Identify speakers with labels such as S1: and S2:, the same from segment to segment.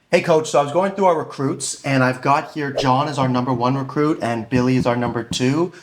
S1: Hey coach, so I was going through our recruits and I've got here John is our number one recruit and Billy is our number two.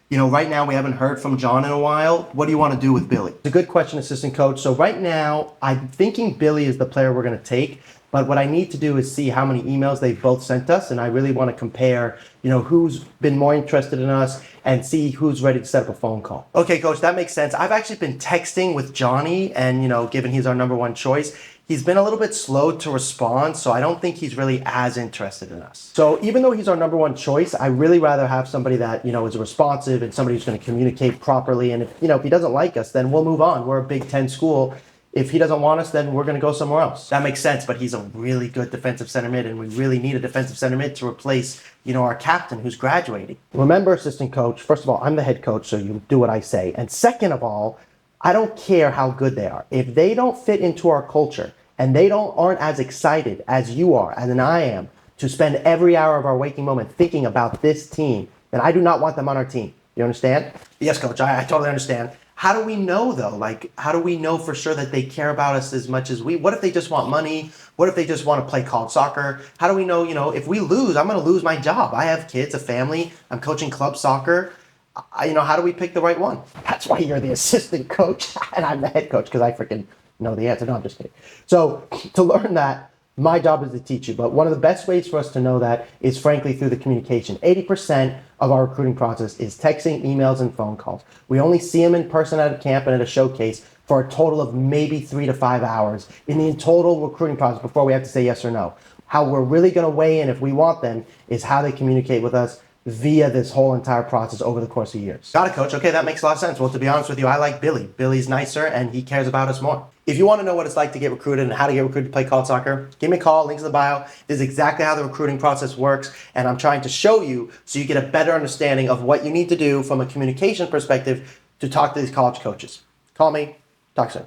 S1: Right now we haven't heard from John in a while. What do you want to do with Billy? It's a good question, assistant coach. So right now I'm thinking Billy is the player we're going to take, but what I need to do is see how many emails they've both sent us, and I really want to compare, who's been more interested in us and see who's ready to set up a phone call. Okay, coach, that makes sense. I've actually been texting with Johnny and, given he's our number one choice, he's been a little bit slow to respond, so I don't think he's really as interested in us. So even though he's our number one choice, I really rather have somebody that, is responsive and somebody who's going to communicate properly. And if he doesn't like us, then we'll move on. We're a Big Ten school. If he doesn't want us, then we're going to go somewhere else. That makes sense, but he's a really good defensive center mid, and we really need a defensive center mid to replace, our captain who's graduating. Remember, assistant coach, first of all, I'm the head coach, so you do what I say. And second of all, I don't care how good they are. If they don't fit into our culture and they aren't as excited as you are, and I am, to spend every hour of our waking moment thinking about this team, then I do not want them on our team. You understand? Yes, coach, I totally understand. How do we know though? How do we know for sure that they care about us as much as we? What if they just want money? What if they just want to play college soccer? How do we know, if we lose, I'm going to lose my job. I have kids, a family, I'm coaching club soccer. How do we pick the right one? That's why you're the assistant coach and I'm the head coach, because I freaking know the answer. No, I'm just kidding. So to learn that, my job is to teach you. But one of the best ways for us to know that is frankly through the communication. 80% of our recruiting process is texting, emails, and phone calls. We only see them in person at a camp and at a showcase for a total of maybe 3 to 5 hours in the total recruiting process before we have to say yes or no. How we're really going to weigh in if we want them is how they communicate with us via this whole entire process over the course of years. Got it, coach. Okay, that makes a lot of sense. Well, to be honest with you, I like Billy. Billy's nicer and he cares about us more. If you want to know what it's like to get recruited and how to get recruited to play college soccer, give me a call, links in the bio. This is exactly how the recruiting process works, and I'm trying to show you so you get a better understanding of what you need to do from a communication perspective to talk to these college coaches. Call me. Talk soon.